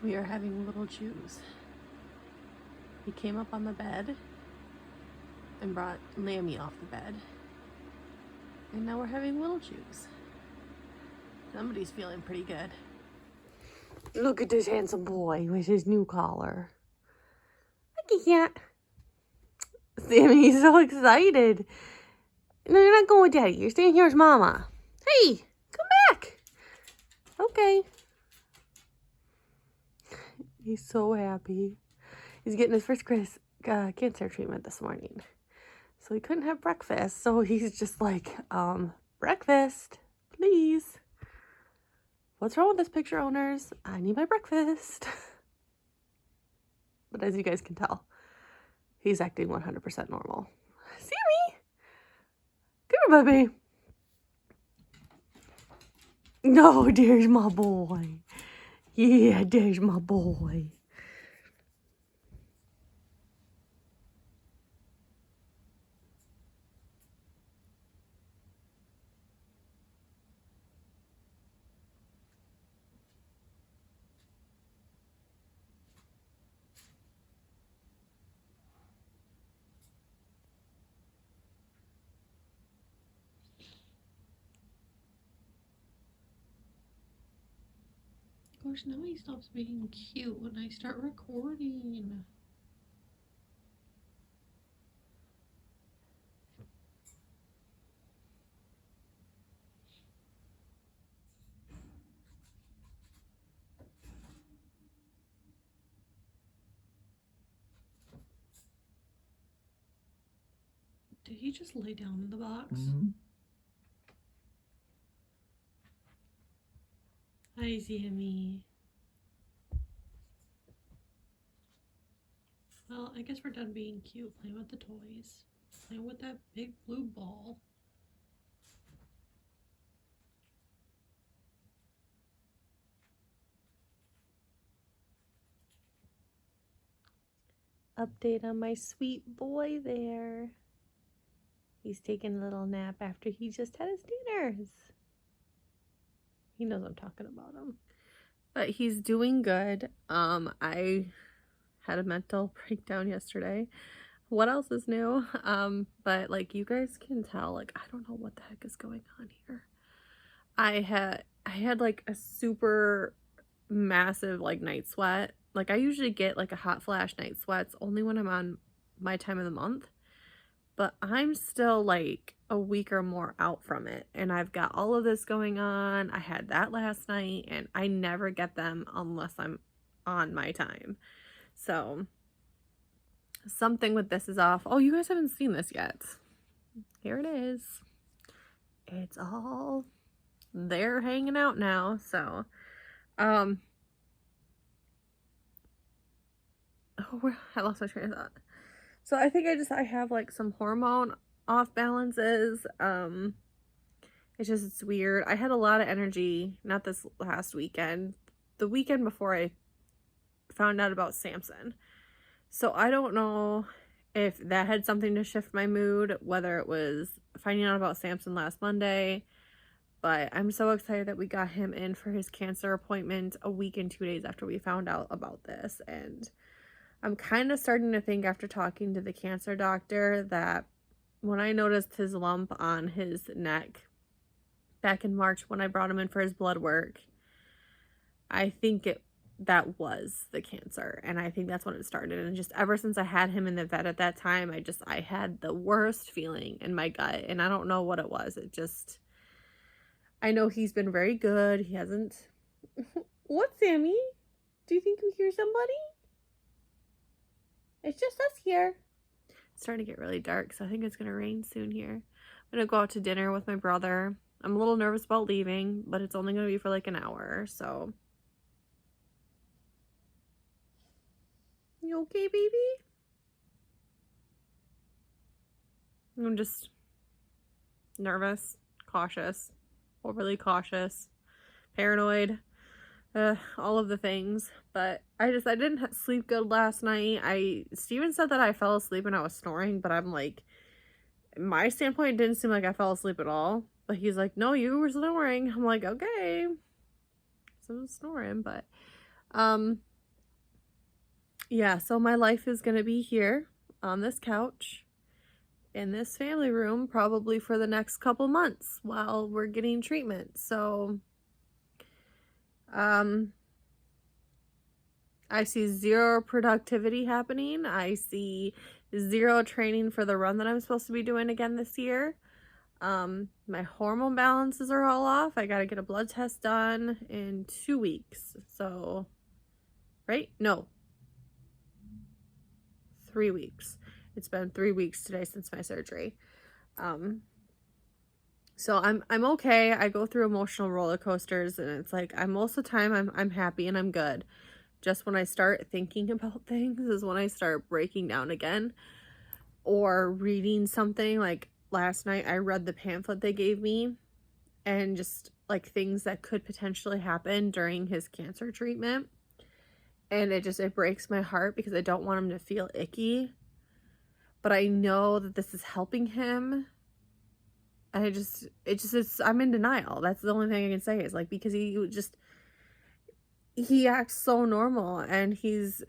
We are having little Jews. He came up on the bed and brought Lammy off the bed. And now we're having little Jews. Somebody's feeling pretty good. Look at this handsome boy with his new collar. Look at that. Sammy's so excited. No, you're not going with Daddy. You're staying here with Mama. Hey, come back. Okay. He's so happy. He's getting his first cancer treatment this morning. So he couldn't have breakfast. So he's just like, breakfast, please. What's wrong with this picture, owners? I need my breakfast. But as you guys can tell, he's acting 100% normal. Sammy! Come here, baby. No, there's my boy. Yeah, there's my boy. Of course, now he stops being cute when I start recording. Did he just lay down in the box? Mm-hmm. Hi, Sammy. Well, I guess we're done being cute, playing with the toys. Playing with that big blue ball. Update on my sweet boy there. He's taking a little nap after he just had his dinners. He knows I'm talking about him. But he's doing good. I had a mental breakdown yesterday. What else is new? But like you guys can tell, like I don't know what the heck is going on here. I had like a super massive like night sweat. Like I usually get like a hot flash night sweats only when I'm on my time of the month. But I'm still like a week or more out from it. And I've got all of this going on. I had that last night and I never get them unless I'm on my time. So something with this is off. Oh, you guys haven't seen this yet. Here it is. It's all there hanging out now. So, oh, I lost my train of thought. So I think I have like some hormone off balances. It's weird. I had a lot of energy, not this last weekend, the weekend before I found out about Samson. So I don't know if that had something to shift my mood, whether it was finding out about Samson last Monday, but I'm so excited that we got him in for his cancer appointment a week and 2 days after we found out about this. And I'm kind of starting to think after talking to the cancer doctor that when I noticed his lump on his neck back in March when I brought him in for his blood work, I think that was the cancer. And I think that's when it started. And just ever since I had him in the vet at that time, I had the worst feeling in my gut. And I don't know what it was. I know he's been very good. He hasn't. What, Sammy? Do you think we hear somebody? It's just us here. It's starting to get really dark, so I think it's going to rain soon here. I'm going to go out to dinner with my brother. I'm a little nervous about leaving, but it's only going to be for like an hour, so. You okay, baby? I'm just nervous, cautious, overly cautious, paranoid. All of the things, but I didn't sleep good last night. Steven said that I fell asleep and I was snoring, but I'm like, my standpoint, it didn't seem like I fell asleep at all, but he's like, no, you were snoring. I'm like, okay, so I was snoring, but Yeah, so my life is going to be here on this couch in this family room probably for the next couple months while we're getting treatment. So I see zero productivity happening. I see zero training for the run that I'm supposed to be doing again this year. My hormone balances are all off. I got to get a blood test done in 2 weeks. So, right? No. 3 weeks. It's been 3 weeks today since my surgery. So I'm okay. I go through emotional roller coasters, and it's like most of the time I'm happy and I'm good. Just when I start thinking about things is when I start breaking down again, or reading something. Like last night I read the pamphlet they gave me, and just like things that could potentially happen during his cancer treatment, and it breaks my heart because I don't want him to feel icky, but I know that this is helping him. And I'm in denial. That's the only thing I can say, is like, because he acts so normal, and he's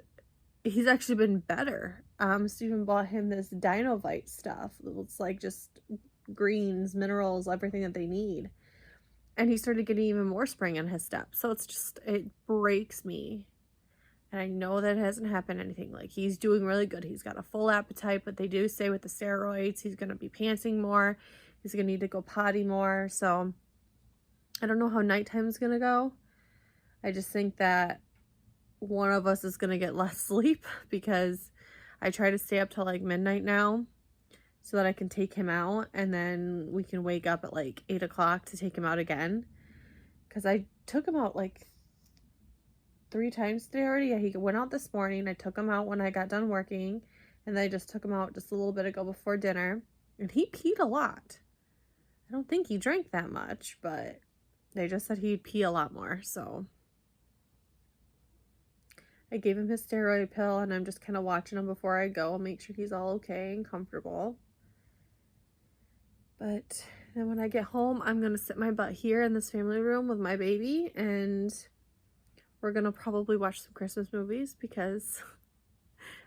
actually been better. Stephen bought him this D.I.Y stuff. It's like just greens, minerals, everything that they need. And he started getting even more spring in his step. So it breaks me. And I know that it hasn't happened anything. Like, he's doing really good. He's got a full appetite, but they do say with the steroids, he's going to be pantsing more. He's going to need to go potty more. So I don't know how nighttime's going to go. I just think that one of us is going to get less sleep, because I try to stay up till like midnight now so that I can take him out, and then we can wake up at like 8 o'clock to take him out again. Because I took him out like 3 times today already. Yeah, he went out this morning. I took him out when I got done working, and then I just took him out just a little bit ago before dinner, and he peed a lot. I don't think he drank that much, but they just said he'd pee a lot more. So I gave him his steroid pill, and I'm just kind of watching him before I go, make sure he's all okay and comfortable. But then when I get home, I'm going to sit my butt here in this family room with my baby, and we're going to probably watch some Christmas movies, because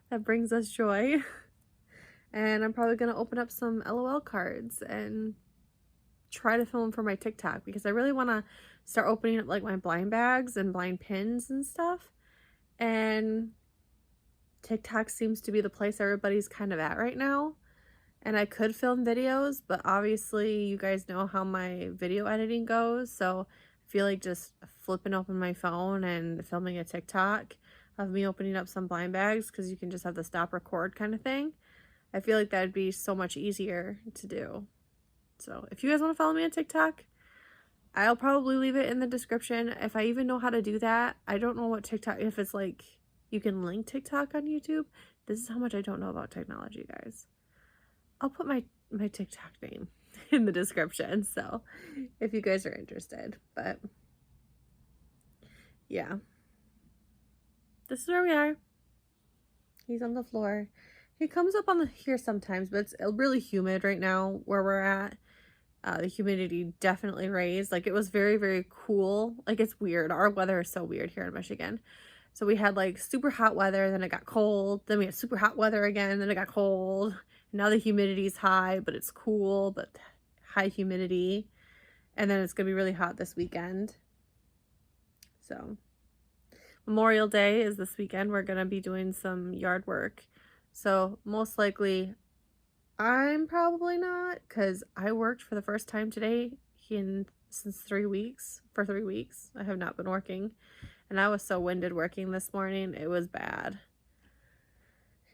that brings us joy. And I'm probably going to open up some LOL cards and try to film for my TikTok, because I really want to start opening up like my blind bags and blind pins and stuff. And TikTok seems to be the place everybody's kind of at right now. And I could film videos, but obviously you guys know how my video editing goes. So I feel like just flipping open my phone and filming a TikTok of me opening up some blind bags, because you can just have the stop record kind of thing. I feel like that would be so much easier to do. So if you guys want to follow me on TikTok, I'll probably leave it in the description. If I even know how to do that, I don't know what TikTok, if it's like you can link TikTok on YouTube. This is how much I don't know about technology, guys. I'll put my TikTok name in the description, so if you guys are interested. But yeah, this is where we are. He's on the floor. He comes up on here sometimes, but it's really humid right now where we're at. The humidity definitely raised. Like, it was very, very cool. Like, it's weird. Our weather is so weird here in Michigan. So we had like super hot weather, then it got cold, then we had super hot weather again, then it got cold. Now the humidity is high, but it's cool, but high humidity. And then it's going to be really hot this weekend. So Memorial Day is this weekend. We're going to be doing some yard work. So most likely I'm probably not, because I worked for the first time today since 3 weeks. For 3 weeks, I have not been working. And I was so winded working this morning. It was bad.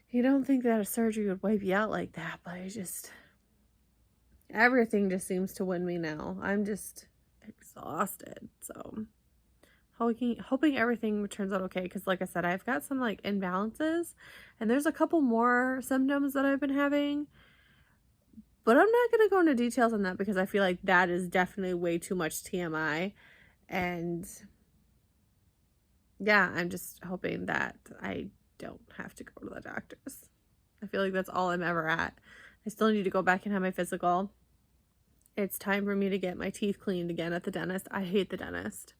You don't think that a surgery would wipe you out like that, but everything just seems to win me now. I'm just exhausted. So hoping everything turns out okay, because like I said, I've got some like imbalances, and there's a couple more symptoms that I've been having, but I'm not going to go into details on that, because I feel like that is definitely way too much TMI. And yeah, I'm just hoping that I don't have to go to the doctors. I feel like that's all I'm ever at. I still need to go back and have my physical. It's time for me to get my teeth cleaned again at the dentist. I hate the dentist.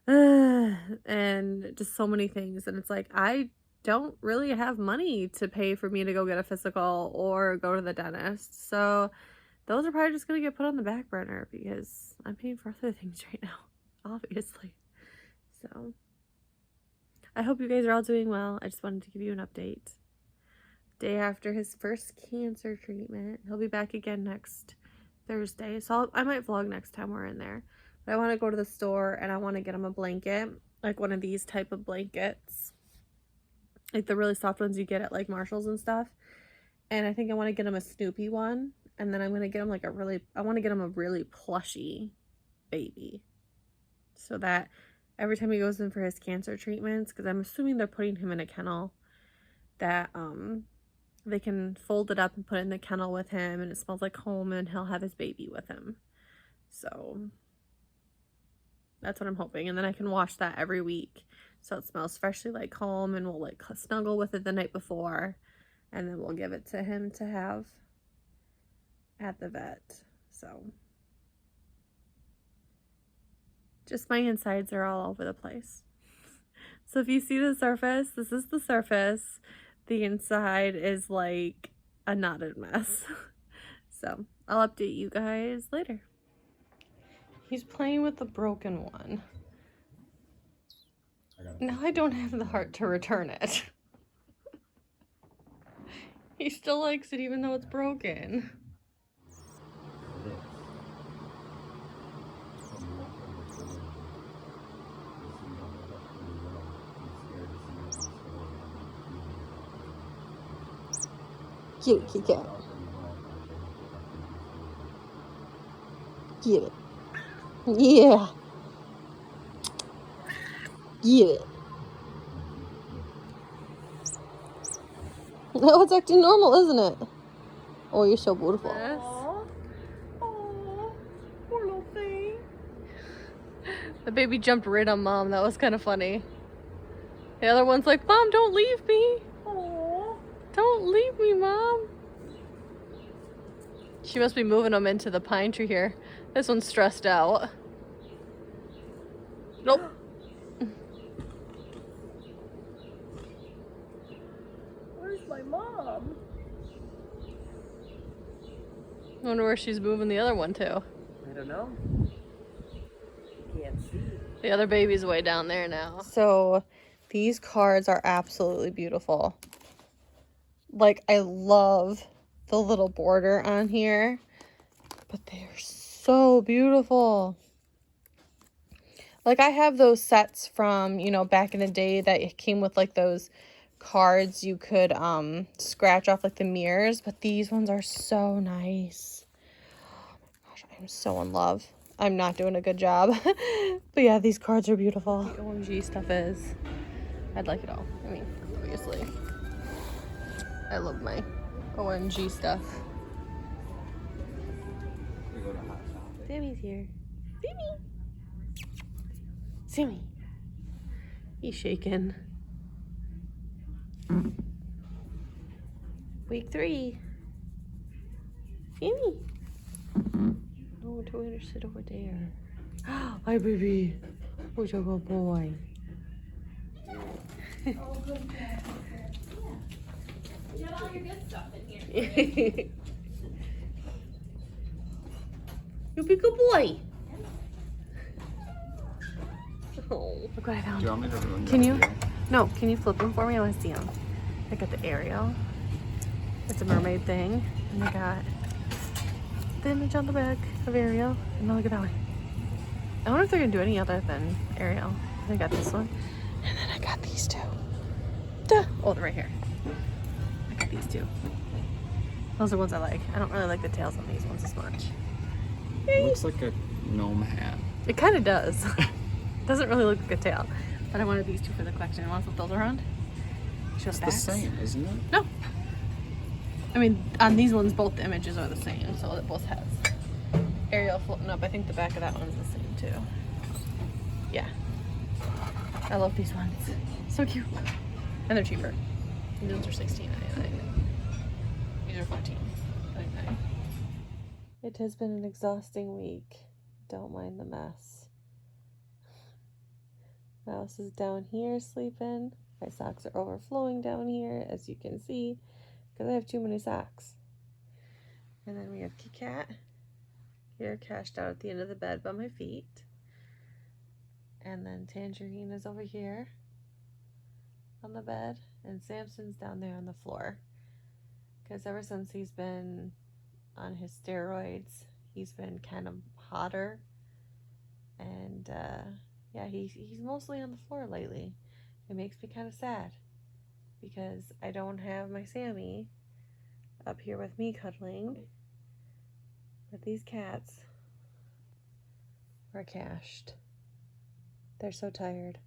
And just so many things. And it's like, I don't really have money to pay for me to go get a physical or go to the dentist. So those are probably just going to get put on the back burner because I'm paying for other things right now, obviously. So I hope you guys are all doing well. I just wanted to give you an update. Day after his first cancer treatment. He'll be back again next Thursday. So I might vlog next time we're in there. But I want to go to the store and I want to get him a blanket. Like one of these type of blankets. Like the really soft ones you get at like Marshall's and stuff. And I think I want to get him a Snoopy one. And then I'm going to get him like I want to get him a really plushy baby. So that every time he goes in for his cancer treatments, because I'm assuming they're putting him in a kennel, that they can fold it up and put it in the kennel with him and it smells like home and he'll have his baby with him. So that's what I'm hoping. And then I can wash that every week so it smells freshly like home, and we'll like snuggle with it the night before, and then we'll give it to him to have at the vet. So just my insides are all over the place. So if you see the surface, this is the surface. The inside is like a knotted mess. So I'll update you guys later. He's playing with the broken one. Now I don't have the heart to return it. He still likes it even though it's broken. Get it, Kit Kat. Get it. Yeah. Get it. No, it's acting normal, isn't it? Oh, you're so beautiful. Aww. Aww. Poor little thing. The baby jumped right on Mom. That was kind of funny. The other one's like, Mom, don't leave me. Aww. Don't leave me, Mom. She must be moving them into the pine tree here. This one's stressed out. Nope. Where's my mom? I wonder where she's moving the other one to. I don't know. Can't see. The other baby's way down there now. So these cards are absolutely beautiful. Like, I love the little border on here, but they're so beautiful. Like, I have those sets from, you know, back in the day that it came with like those cards you could scratch off like the mirrors, but these ones are so nice. Oh my gosh, I'm so in love. I'm not doing a good job. But yeah, these cards are beautiful. The OMG stuff is, I'd like it all. I mean, obviously I love my OMG stuff. Sammy's here. Sammy! Sammy! He's shaking. Week 3. Sammy! No, Twitter, sit over there. Hi, baby. Who's your good boy? You got all your good stuff in here. You'll be a good boy. Oh, look what I found. Do you want me to ruin Can that you? video? No, can you flip them for me? I want to see them. I got the Ariel. It's a mermaid thing. And I got the image on the back of Ariel. And now look at that one. I wonder if they're going to do any other than Ariel. I got this one. And then I got these two. Duh. Oh, they're right here. I got these two. Those are ones I like. I don't really like the tails on these ones as much. It looks like a gnome hat. It kind of does. Doesn't really look like a tail. But I wanted these two for the collection. I want to flip those around. Show It's backs. the same, isn't it? No. I mean, on these ones, both the images are the same, so it both has Ariel floating up. I think the back of that one's the same too. Yeah. I love these ones. So cute. And they're cheaper. These ones are $16.99. These are $14.99. It has been an exhausting week. Don't mind the mess. Mouse is down here sleeping. My socks are overflowing down here, as you can see, because I have too many socks. And then we have Kit Kat here, cashed out at the end of the bed by my feet. And then Tangerine is over here on the bed, and Samson's down there on the floor. Because ever since he's been on his steroids, he's been kind of hotter. And yeah, he's mostly on the floor lately. It makes me kind of sad because I don't have my Sammy up here with me cuddling. But these cats are cashed. They're so tired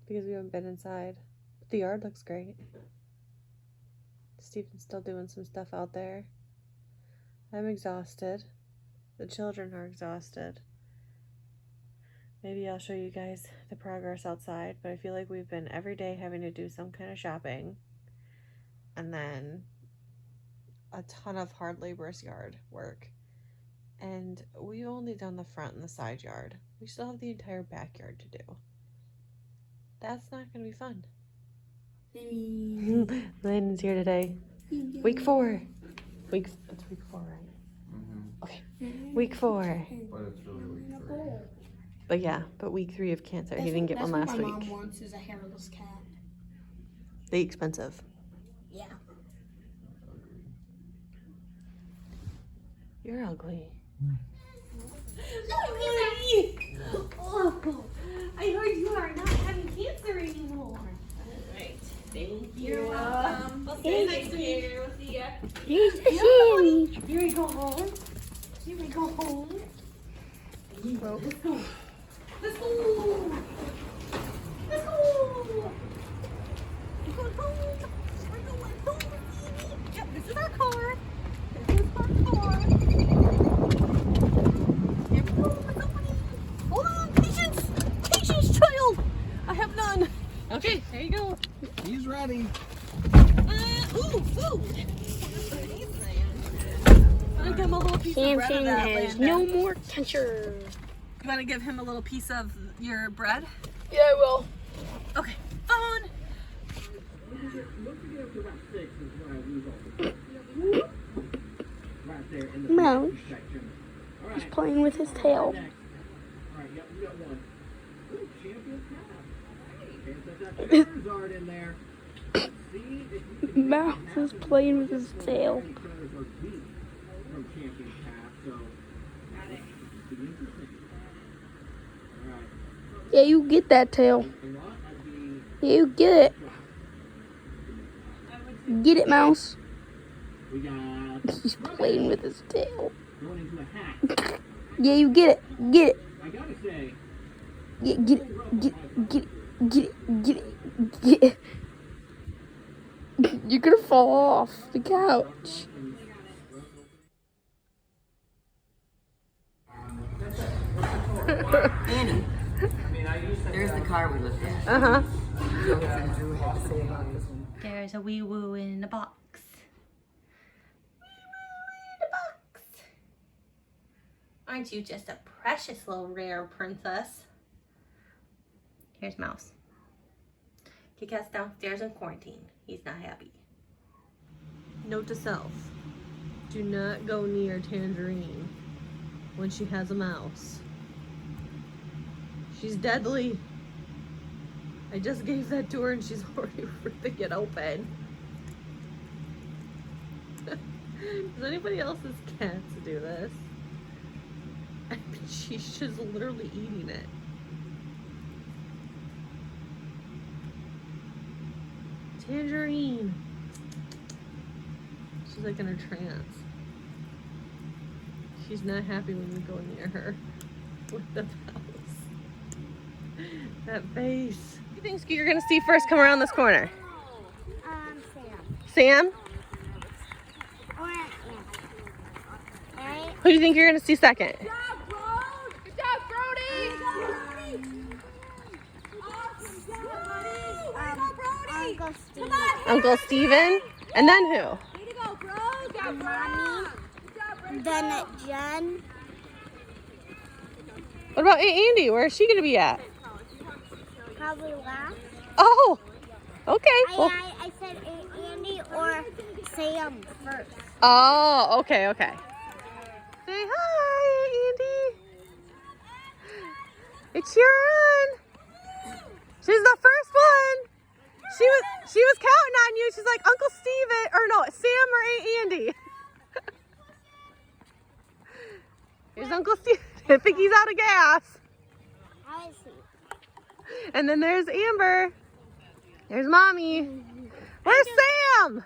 because we haven't been inside. But the yard looks great. Steven's still doing some stuff out there. I'm exhausted. The children are exhausted. Maybe I'll show you guys the progress outside, but I feel like we've been every day having to do some kind of shopping. And then a ton of hard laborious yard work. And we've only done the front and the side yard. We still have the entire backyard to do. That's not going to be fun. Landon's here today. Week 4. It's week 4, right? Mm-hmm. Okay. Week 4. But it's really week 3. But yeah, but week 3 of cancer. He didn't get one last week. That's what my mom wants, is a hairless cat. They expensive. Yeah. You're ugly. Oh, I heard you are not having cancer anymore. Alright, thank you. You're welcome. We'll stay next week. We'll see ya. Here's the sandwich. Here we go home. Here we go home. Let's go. Let's go. Let's go. We're going home. We're going home. Yep, this is our car. This is our car. Here we go. Let's open it. Hold on. Patience. Patience, child. I have none. Okay, there you go. He's ready. Ooh, food. I'm gonna give him a little piece of bread Samson of that, has Landon. no more cancer. You want to give him a little piece of your bread? Yeah, I will. Okay, phone. Mouse. He's playing with his tail. Mouse is playing with his tail. Yeah, you get that tail. Yeah, you get it. Get it, Mouse. He's playing with his tail. Yeah, you get it. Get it. Yeah, get it. Get it. Get it. Get it. Get it. Get it. You're gonna fall off the couch. Annie, there's the car we looked at. Uh-huh. Joseph and Drew had to say about this one. There's a wee woo in a box. Wee woo in a box. Aren't you just a precious little rare princess? Here's Mouse. Kit Kat's downstairs in quarantine. He's not happy. Note to self. Do not go near Tangerine when she has a mouse. She's deadly. I just gave that to her and she's already ripping it open. Does anybody else's cats do this? I mean, she's just literally eating it. Tangerine. She's like in a trance. She's not happy when we go near her with the mouse. That face. Who do you think you're gonna see first come around this corner? Sam. Sam? Who do you think you're gonna see second? Good job, Brody! Uncle Steve. Uncle Steven? And then who? Way to go, bro! Good job, Mommy. Then Jen. What about Aunt Andy? Where is she gonna be at? probably last. Oh, okay. Well, I said Andy or Sam first. oh, okay, okay. Say hi, Andy. It's your run. She's the first one. She was counting on you. She's like, Uncle Steven, or no, Sam or Aunt Andy. Here's Uncle Steven. I think he's out of gas. How is he? And then there's Amber. There's Mommy. Where's Sam?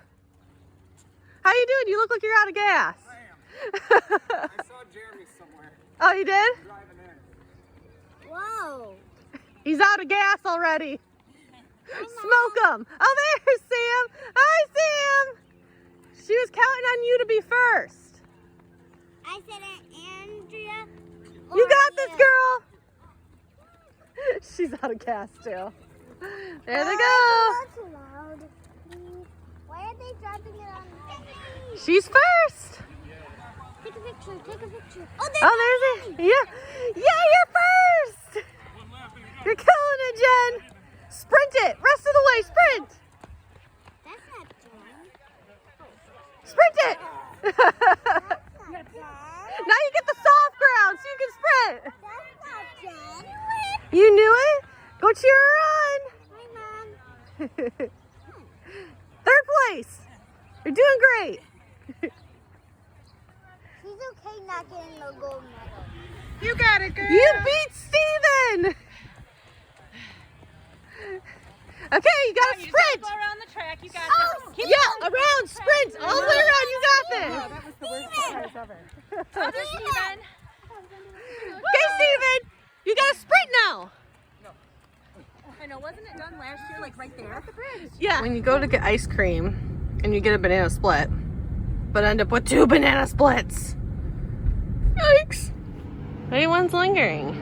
How you doing? You look like you're out of gas. I saw Jeremy somewhere Oh, you did? driving in. Whoa. He's out of gas already. Smoke him. Oh, there's Sam. Hi, Sam. She was counting on you to be first. I said Andrea. You got this, girl. She's out of gas, too. There they go. That's loud. Why are they dropping it on me? She's first. Take a picture. Take a picture. Oh, there's it. Yeah. Yeah, you're first. You're killing it, Jen. Sprint it. Rest of the way. Sprint. That's not Jen. Sprint it. That's not Jen. Now you get the soft ground so you can sprint. That's not Jen. You knew it? Go cheer her Hi, Mom. on. Third place. You're doing great. She's okay not getting the gold medal. You got it, girl. You beat Steven. Okay, you gotta sprint. Go around the track. You got this. Yeah, around, sprint. All the way around. You got this. That was the worst surprise ever. Other Steven. Okay, Steven. You gotta sprint now. I know, wasn't it done last year, like right there at the bridge? Yeah. When you go to get ice cream and you get a banana split, but end up with 2 banana splits. Yikes. Anyone's lingering.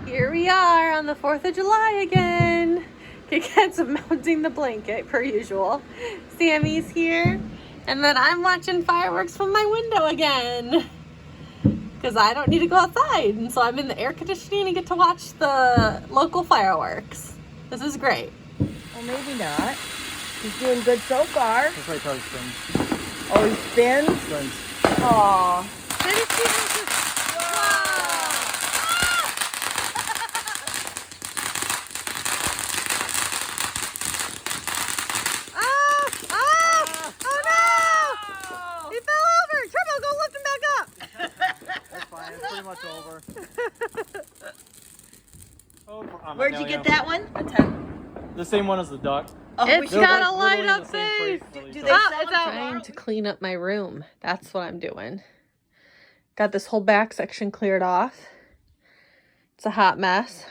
Here we are on the 4th of July again. Kiket's mounting the blanket per usual. Sammy's here. And then I'm watching fireworks from my window again. Because I don't need to go outside. And so I'm in the air conditioning and get to watch the local fireworks. This is great. Well, maybe not. He's doing good so far. That's right, Charlie Springs. Oh, he spins? Springs. Aw. Much over. Where'd you get that one? A 10. The same one as the duck. Oh, It's we- got a Literally light the up same face. crate. Do they sell them Trying to clean up my room. That's what I'm doing. Got this whole back section cleared off. It's a hot mess.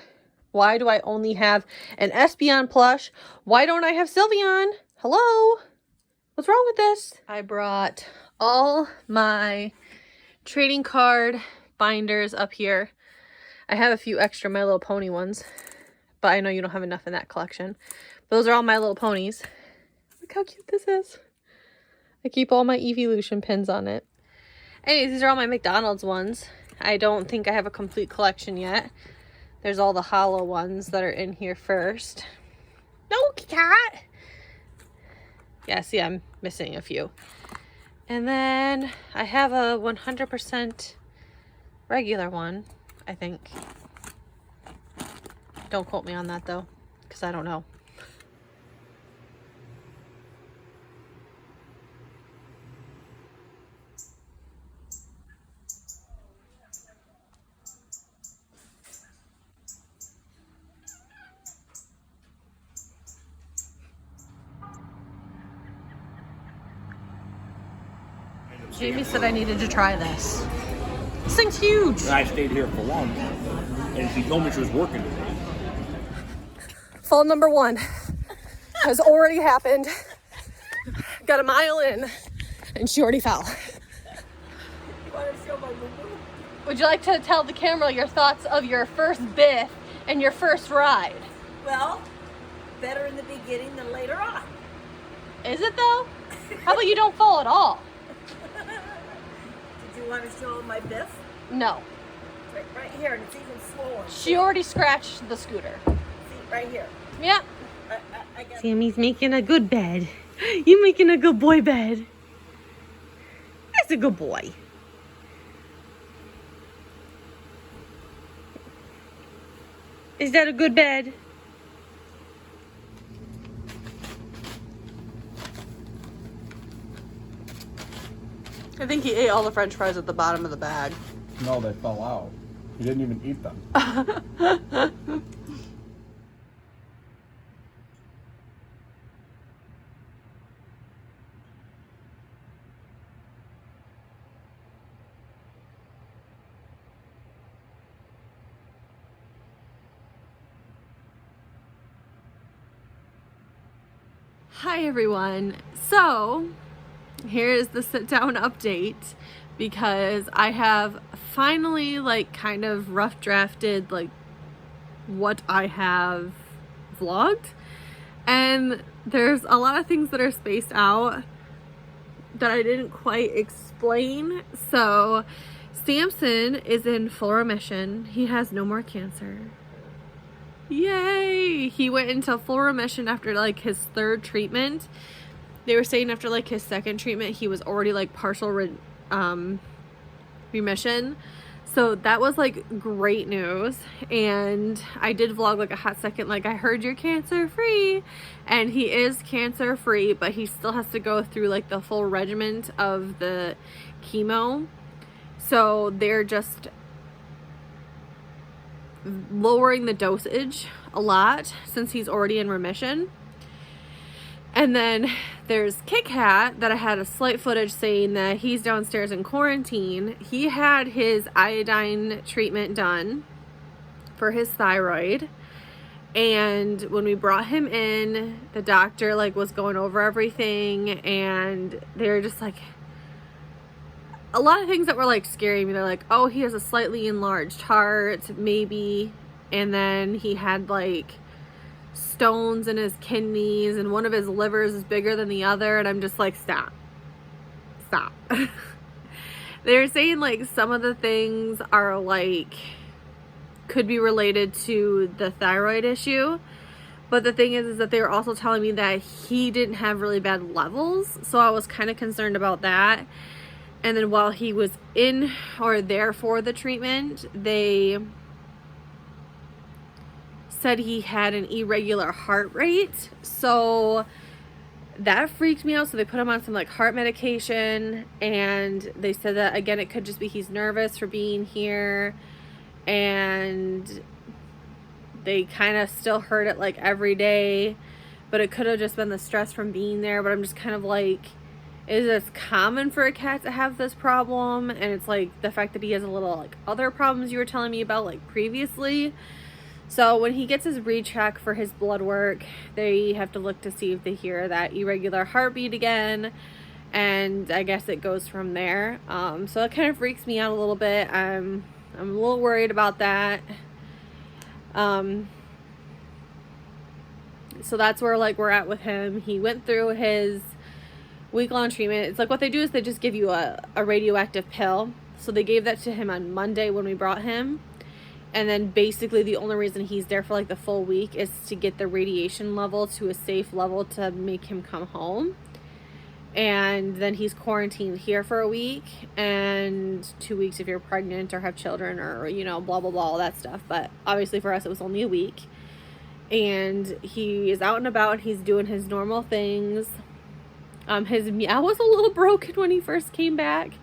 Why do I only have an Espeon plush? Why don't I have Sylveon? Hello? What's wrong with this? I brought all my trading card binders up here. I have a few extra My Little Pony ones, but I know you don't have enough in that collection. Those are all My Little Ponies. Look how cute this is. I keep all my Evolution pins on it. Anyways, these are all my McDonald's ones. I don't think I have a complete collection yet. There's all the hollow ones that are in here first. No, cat! Yeah, see, I'm missing a few. And then I have a 100% regular one, I think. Don't quote me on that though, because I don't know. Jamie said I needed to try this. This thing's huge. And I stayed here for long, and she told me she was working. Fall number 1 has already happened. Got a mile in, and she already fell. Would you like to tell the camera your thoughts of your first biff and your first ride? Well, better in the beginning than later on. Is it though? How about you don't fall at all? you want to show my biff? No. It's right here, and it's even swollen. She already scratched the scooter. See, right here. Yeah. I got Sammy's making a good bed. You making a good boy bed. That's a good boy. Is that a good bed? I think he ate all the french fries at the bottom of the bag. No, they fell out. He didn't even eat them. Hi everyone. So here is the sit down update because I have finally like kind of rough drafted like what I have vlogged, and there's a lot of things that are spaced out that I didn't quite explain. So Samson is in full remission. He has no more cancer. Yay! He went into full remission after like his third treatment. They were saying after like his second treatment he was already like partial remission. So that was like great news. And I did vlog like a hot second like, I heard you're cancer free, and he is cancer free, but he still has to go through like the full regimen of the chemo. So they're just lowering the dosage a lot since he's already in remission. And then there's Kit Kat that I had a slight footage saying that he's downstairs in quarantine. He had his iodine treatment done for his thyroid, and when we brought him in, the doctor like was going over everything, and they were just like a lot of things that were like scaring me. They're like, oh, he has a slightly enlarged heart, maybe. And then he had like stones in his kidneys, and one of his livers is bigger than the other. And I'm just like, stop. They're saying like some of the things are like, could be related to the thyroid issue. But the thing is that they were also telling me that he didn't have really bad levels. So I was kind of concerned about that. And then while he was in or there for the treatment, they said he had an irregular heart rate. So that freaked me out. So they put him on some like heart medication, and they said that again, it could just be he's nervous for being here, and they kind of still heard it like every day, but it could have just been the stress from being there. But I'm just kind of like, is this common for a cat to have this problem? And it's like the fact that he has a little like other problems you were telling me about like previously. So when he gets his recheck for his blood work, they have to look to see if they hear that irregular heartbeat again, and I guess it goes from there. So it kind of freaks me out a little bit. I'm a little worried about that. So that's where like we're at with him. He went through his week-long treatment. It's like what they do is they just give you a radioactive pill. So they gave that to him on Monday when we brought him. And then basically the only reason he's there for like the full week is to get the radiation level to a safe level to make him come home. And then he's quarantined here for a week and 2 weeks if you're pregnant or have children or, you know, blah, blah, blah, all that stuff. But obviously for us, it was only a week. And he is out and about. He's doing his normal things. His meow was a little broken when he first came back.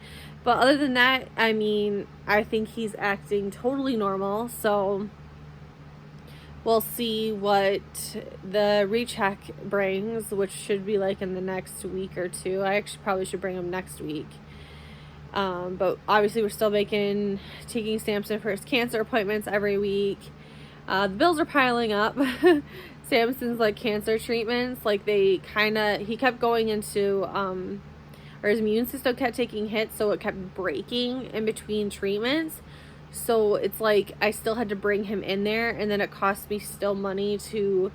But other than that, I mean, I think he's acting totally normal. So we'll see what the recheck brings, which should be like in the next week or two. I actually probably should bring him next week. But obviously we're still taking Samson for his cancer appointments every week. The bills are piling up. Samson's like cancer treatments, like he kept going into, or his immune system kept taking hits, so it kept breaking in between treatments. So it's like I still had to bring him in there, and then it cost me still money to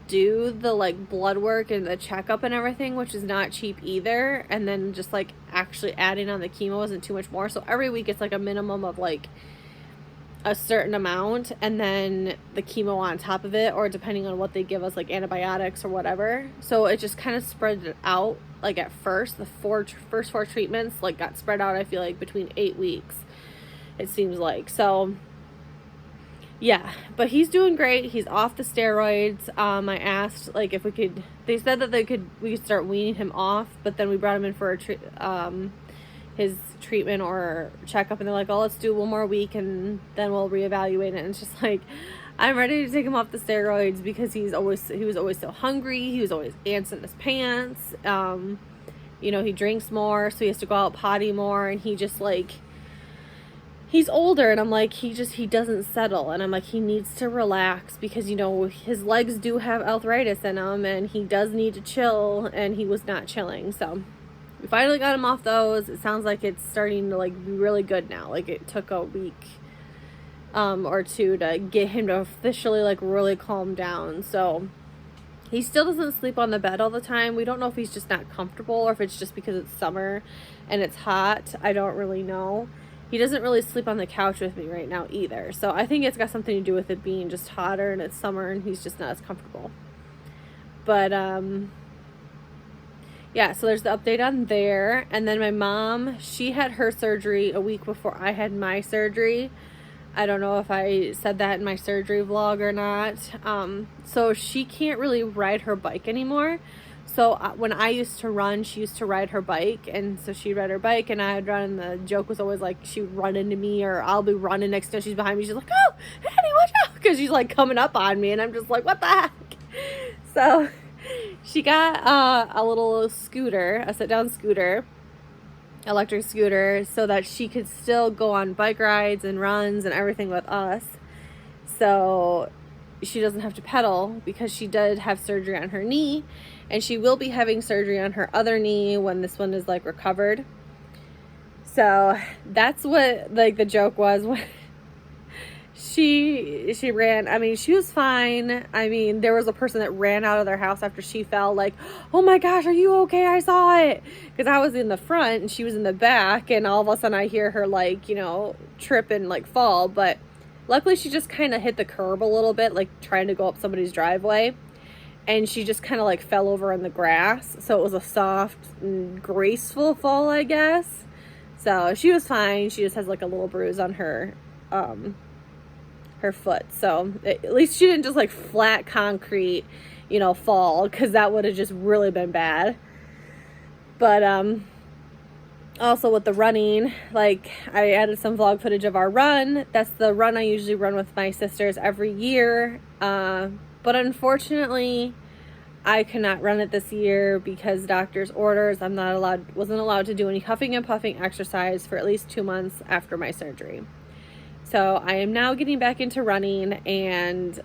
do the like blood work and the checkup and everything, which is not cheap either, and then just like actually adding on the chemo isn't too much more. So every week it's like a minimum of like a certain amount, and then the chemo on top of it, or depending on what they give us, like antibiotics or whatever. So it just kind of spread it out. Like at first, the first four treatments like got spread out, I feel like between 8 weeks, it seems like. So yeah, but he's doing great. He's off the steroids. I asked like if we could, they said that we could start weaning him off, but then we brought him in for his treatment or checkup, and they're like, oh, let's do one more week and then we'll reevaluate it. And it's just like, I'm ready to take him off the steroids because he was always so hungry. He was always ants in his pants. You know, he drinks more, so he has to go out potty more, and he just like, he's older, and I'm like, he doesn't settle, and I'm like, he needs to relax because, you know, his legs do have arthritis in them, and he does need to chill, and he was not chilling. So we finally got him off those. It sounds like it's starting to like be really good now. Like it took a week or two to get him to officially like really calm down. So he still doesn't sleep on the bed all the time. We don't know if he's just not comfortable or if it's just because it's summer and it's hot. I don't really know. He doesn't really sleep on the couch with me right now either. So I think it's got something to do with it being just hotter and it's summer and he's just not as comfortable. But yeah, so there's the update on there. And then my mom, she had her surgery a week before I had my surgery. I don't know if I said that in my surgery vlog or not. So she can't really ride her bike anymore. So when I used to run, she used to ride her bike. And so she'd ride her bike and I'd run. And the joke was always like, she would run into me or I'll be running next to her. She's behind me. She's like, oh, Annie, watch out. Because she's like coming up on me. And I'm just like, what the heck? So she got a little scooter, a sit-down scooter, electric scooter, so that she could still go on bike rides and runs and everything with us. So she doesn't have to pedal because she did have surgery on her knee, and she will be having surgery on her other knee when this one is like recovered. So that's what like the joke was when she ran. I mean, she was fine. I mean, there was a person that ran out of their house after she fell, like, oh my gosh, are you okay? I saw it. Because I was in the front and she was in the back, and all of a sudden I hear her like, you know, trip and like fall. But luckily she just kind of hit the curb a little bit, like trying to go up somebody's driveway, and she just kind of like fell over in the grass. So it was a soft and graceful fall, I guess. So she was fine. She just has like a little bruise on her foot. So at least she didn't just like flat concrete, you know, fall, because that would have just really been bad. But also with the running, like I added some vlog footage of our run. That's the run I usually run with my sisters every year, but unfortunately I could not run it this year because doctor's orders. Wasn't allowed to do any huffing and puffing exercise for at least 2 months after my surgery. So I am now getting back into running, and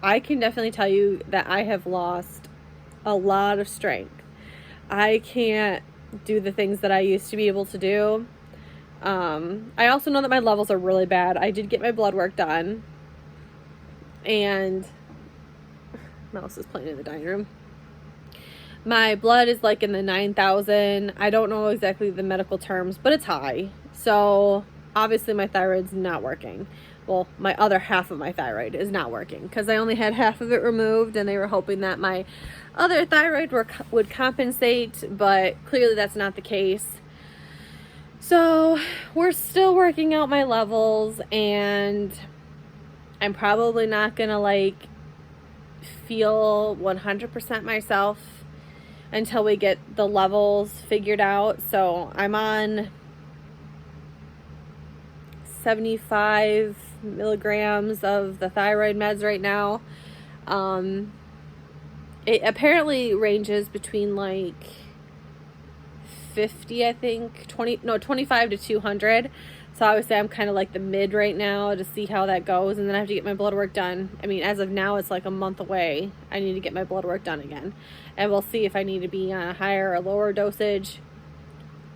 I can definitely tell you that I have lost a lot of strength. I can't do the things that I used to be able to do. I also know that my levels are really bad. I did get my blood work done, and Mouse is playing in the dining room. My blood is like in the 9,000. I don't know exactly the medical terms, but it's high. So obviously my thyroid's not working. Well, my other half of my thyroid is not working because I only had half of it removed, and they were hoping that my other thyroid would compensate, but clearly that's not the case. So we're still working out my levels, and I'm probably not gonna like feel 100% myself until we get the levels figured out. So I'm on 75 milligrams of the thyroid meds right now. It apparently ranges between like 50, I think, 25 to 200. So obviously I'm kind of like the mid right now to see how that goes, and then I have to get my blood work done. I mean, as of now, it's like a month away. I need to get my blood work done again, and we'll see if I need to be on a higher or lower dosage.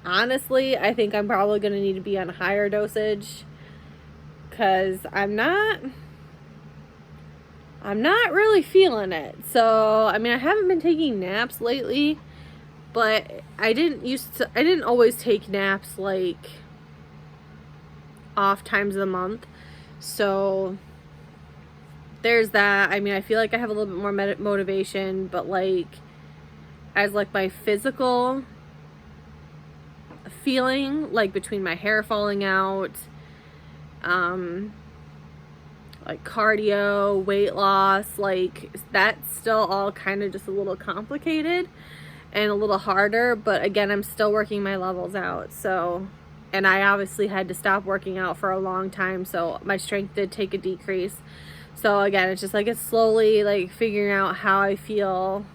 Honestly, I think I'm probably going to need to be on a higher dosage, because I I'm not really feeling it. So, I mean, I haven't been taking naps lately, but I didn't always take naps like off times of the month. So there's that. I mean, I feel like I have a little bit more motivation, but like as like my physical feeling, like between my hair falling out, like cardio, weight loss, like that's still all kind of just a little complicated and a little harder. But again, I'm still working my levels out. So, and I obviously had to stop working out for a long time, so my strength did take a decrease. So again, it's just like it's slowly like figuring out how I feel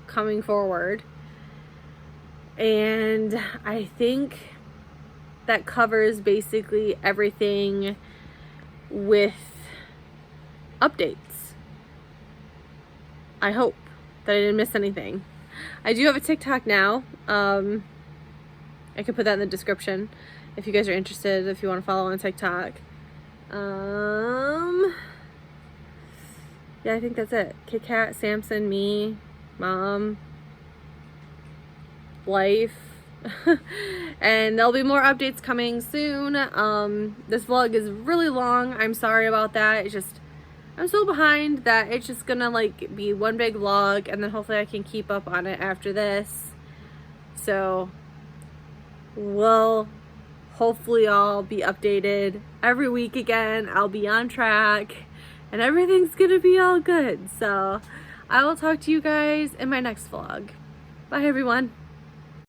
coming forward. And I think that covers basically everything with updates. I hope that I didn't miss anything. I do have a TikTok now. I could put that in the description if you guys are interested, if you want to follow on TikTok. Yeah, I think that's it. Kit Kat, Samson, me, mom, life. And there'll be more updates coming soon. This vlog is really long. I'm sorry about that. It's just, I'm so behind that it's just gonna like be one big vlog, and then hopefully I can keep up on it after this. So we'll hopefully I'll be updated every week again. I'll be on track and everything's gonna be all good. So I will talk to you guys in my next vlog. Bye everyone.